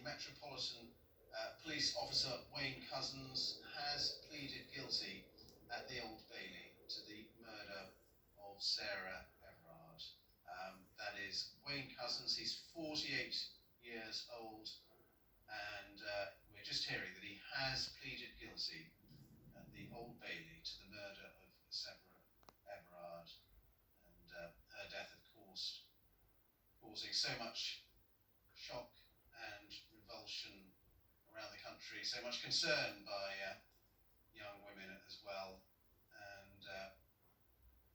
Metropolitan Police Officer Wayne Couzens has pleaded guilty at the Old Bailey to the murder of Sarah Everard. That is Wayne Couzens. He's 48 years old, and we're just hearing that he has pleaded guilty at the Old Bailey to the murder of Sarah Everard, and her death, of course, causing so much shock and revulsion around the country, so much concern by young women as well. And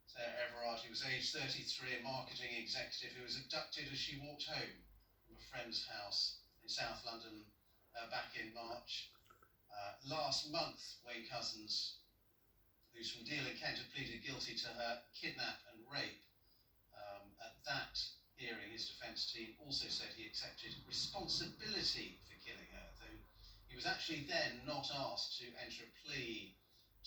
Sarah Everard, who was aged 33, a marketing executive who was abducted as she walked home from a friend's house in South London back in March. Last month, Wayne Couzens, who's from Deal in Kent, had pleaded guilty to her kidnap and rape. At that hearing, his defence team also said he accepted responsibility for killing her, though he was actually then not asked to enter a plea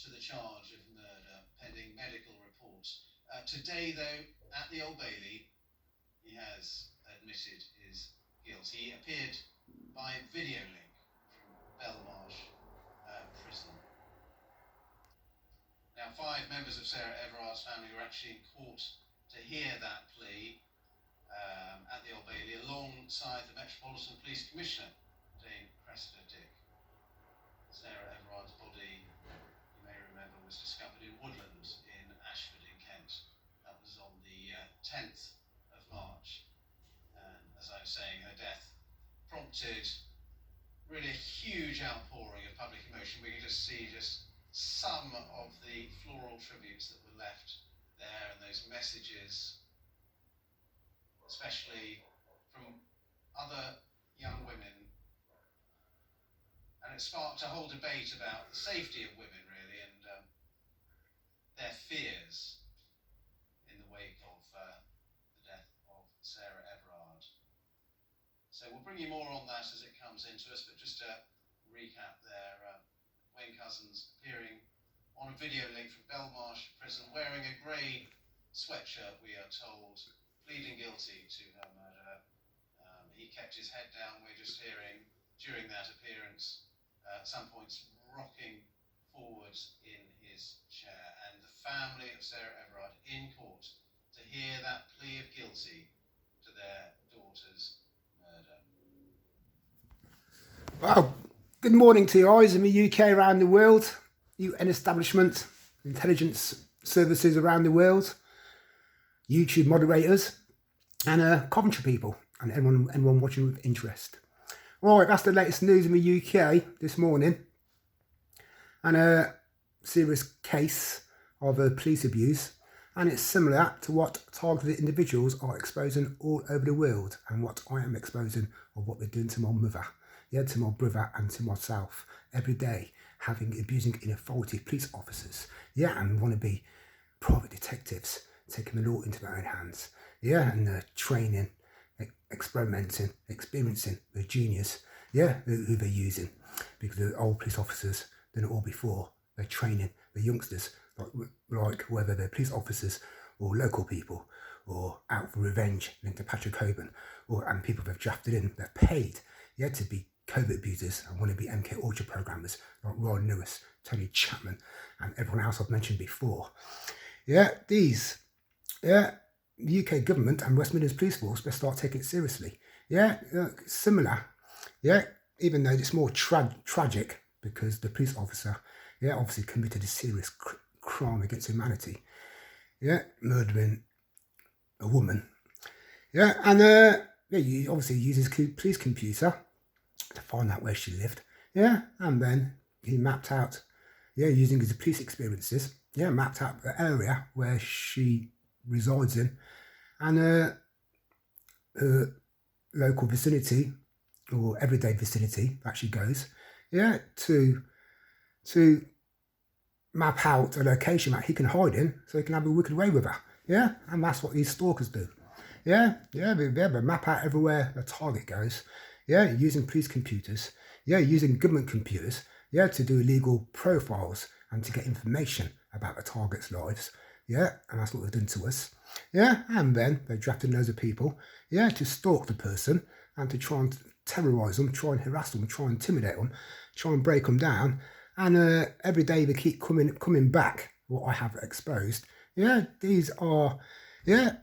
to the charge of murder pending medical reports. Today, though, at the Old Bailey, he has admitted his guilt. He appeared by video link from Belmarsh prison. Now, 5 members of Sarah Everard's family were actually in court to hear that plea at the Old Bailey, alongside the Metropolitan Police Commissioner, Dame Cressida Dick. Sarah Everard's body, you may remember, was discovered in woodland in Ashford in Kent. That was on the 10th of March. And as I was saying, her death prompted really a huge outpouring of public emotion. We can just see some of the floral tributes that were left there, and those messages, especially from other young women. And it sparked a whole debate about the safety of women, really, and their fears in the wake of the death of Sarah Everard. So we'll bring you more on that as it comes into us, but just to recap there, Wayne Couzens appearing on a video link from Belmarsh prison, wearing a grey sweatshirt, we are told, pleading guilty to her murder. He kept his head down, we're just hearing, during that appearance, at some points rocking forwards in his chair. And the family of Sarah Everard in court to hear that plea of guilty to their daughter's murder. Well, good morning to you guys in the UK, around the world, UN establishment, intelligence services around the world, YouTube moderators, and Coventry people, and everyone watching with interest. Right, that's the latest news in the UK this morning, and a serious case of police abuse, and it's similar to what targeted individuals are exposing all over the world, and what I am exposing of what they're doing to my mother, to my brother, and to myself every day, abusing inauthority police officers, and wannabe private detectives taking the law into their own hands, and training, experimenting, experiencing the genius, who they're using, because the old police officers done it all before. They're training the youngsters, like whether they're police officers or local people, or out for revenge linked to Patrick Coburn, and people they've drafted in, they're paid, to be covert abusers and want to be MK Ultra programmers like Ryan Lewis, Tony Chapman, and everyone else I've mentioned before. The UK government and West Midlands Police Force better start taking it seriously. Similar. Even though it's more tragic, because the police officer, obviously committed a serious crime against humanity. Murdering a woman. And he obviously uses police computer to find out where she lived. And then he mapped out, using his police experiences, mapped out the area where she resides in, and her local vicinity, or everyday vicinity that she goes, to map out a location that he can hide in, so he can have a wicked way with her. And that's what these stalkers do. They map out everywhere the target goes, using police computers, using government computers, to do illegal profiles and to get information about the target's lives. And that's what they've done to us. And then they drafted loads of people, to stalk the person and to try and terrorise them, try and harass them, try and intimidate them, try and break them down. And every day they keep coming back, what I have exposed. Yeah, these are, yeah,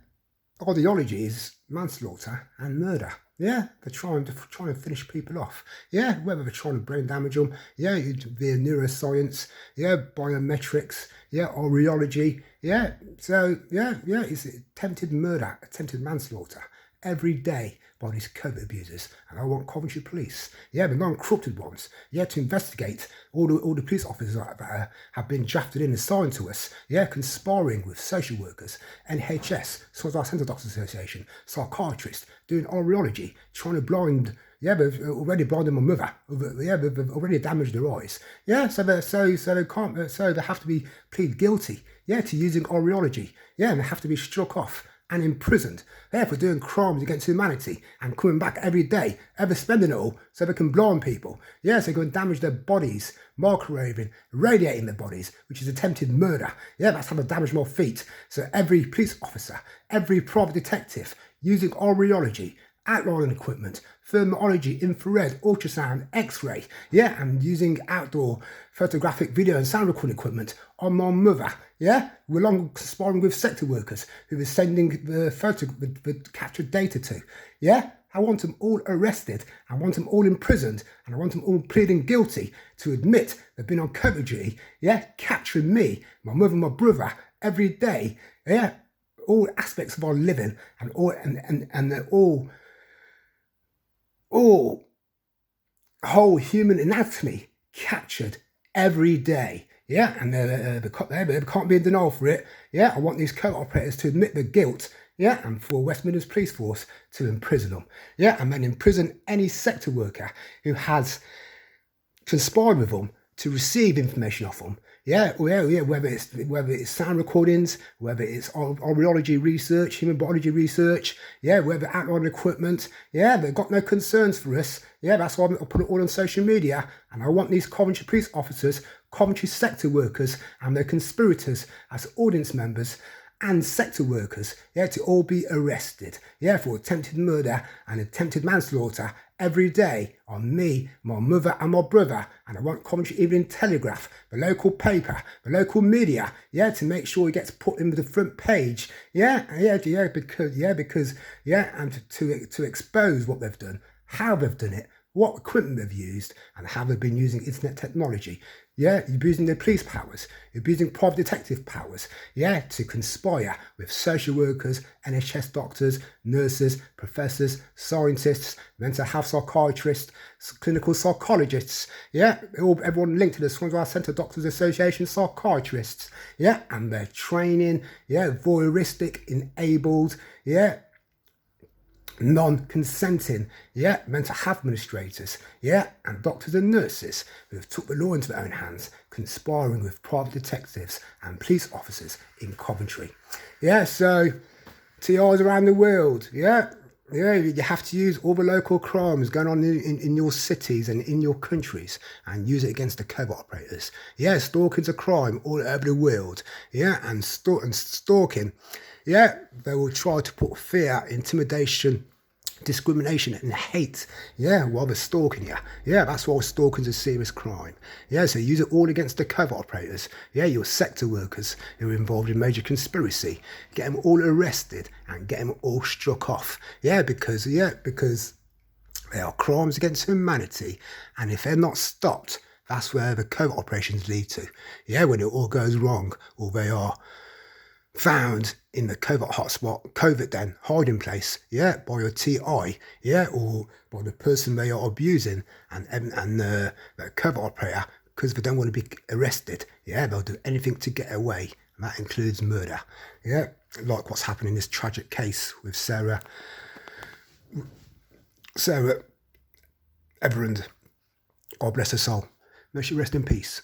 ideologies, manslaughter and murder. Yeah, they're trying to finish people off. Yeah, whether they're trying to brain damage them. Yeah, via neuroscience. Yeah, biometrics. Yeah, Iridology. Yeah, so yeah, it's attempted murder, attempted manslaughter every day by these Covert abusers. And I want Coventry Police, yeah, the non-corrupted ones, yeah, to investigate all the police officers that have been drafted in and signed to us, yeah, conspiring with social workers, NHS, Southern Centre Doctors Association, psychiatrists, doing Iridology, trying to blind. Yeah, they've already blinded my mother. Yeah, they've already damaged their eyes. Yeah, so they can't. So they have to be plead guilty. Yeah, to using Iridology. Yeah, and they have to be struck off and imprisoned. Yeah, for doing crimes against humanity and coming back every day, ever spending it all so they can blind people. Yeah, so they can damage their bodies, microwaving, radiating their bodies, which is attempted murder. Yeah, that's how they damage my feet. So every police officer, every private detective using Iridology, outlining equipment, thermology, infrared, ultrasound, x-ray, yeah, and using outdoor photographic video and sound recording equipment on my mother, yeah, we're long conspiring with sector workers who were sending the captured data to, yeah. I want them all arrested, I want them all imprisoned, and I want them all pleading guilty to admit they've been on Covert duty, yeah, capturing me, my mother, my brother, every day, yeah, all aspects of our living, and all and they're all whole human anatomy captured every day. Yeah, and they can't be in denial for it. Yeah, I want these Covert operators to admit their guilt. Yeah, and for West Midlands Police Force to imprison them. Yeah, and then imprison any sector worker who has conspired with them to receive information off them. Yeah, whether it's sound recordings, whether it's Iridology research, human biology research, yeah, whether outline equipment, yeah, they've got no concerns for us. Yeah, that's why I put it all on social media. And I want these Coventry police officers, Coventry sector workers, and their conspirators as audience members and sector workers, yeah, to all be arrested, yeah, for attempted murder and attempted manslaughter every day on me, my mother and my brother. And I want Coventry Evening Telegraph, the local paper, the local media, yeah, to make sure it gets put in the front page, because and to expose what they've done, how they've done it, what equipment they've used, and how they've been using internet technology. Yeah, you're abusing their police powers, you're abusing private detective powers, yeah, to conspire with social workers, NHS doctors, nurses, professors, scientists, mental health psychiatrists, clinical psychologists, yeah, everyone linked to the Swansea Centre Doctors Association psychiatrists, yeah, and their training, yeah, voyeuristic, enabled, yeah, non-consenting, yeah, mental health administrators, yeah, and doctors and nurses who have took the law into their own hands, conspiring with private detectives and police officers in Coventry. Yeah, so TIs around the world, yeah, you have to use all the local crimes going on in your cities and in your countries and use it against the Covert operators. Yeah, stalking's a crime all over the world, yeah, and stalking, yeah, they will try to put fear, intimidation, discrimination and hate, yeah, while they're stalking you. Yeah, that's why stalking's a serious crime. Yeah, so use it all against the Covert operators. Yeah, your sector workers who are involved in major conspiracy. Get them all arrested and get them all struck off. Yeah, because they are crimes against humanity. And if they're not stopped, that's where the Covert operations lead to. Yeah, when it all goes wrong, or they are found in the Covert hotspot, Covert den, hiding place, yeah, by your TI, yeah, or by the person they are abusing, and the Covert operator, because they don't want to be arrested, yeah, they'll do anything to get away, and that includes murder, yeah, like what's happened in this tragic case with Sarah Everand. God bless her soul. May she rest in peace.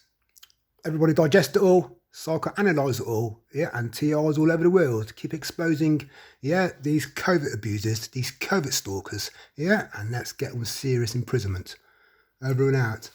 Everybody digest it all, psychoanalyse it all, yeah, and TIs all over the world. Keep exposing, yeah, these Covert abusers, these Covert stalkers, yeah, and let's get them serious imprisonment. Over and out.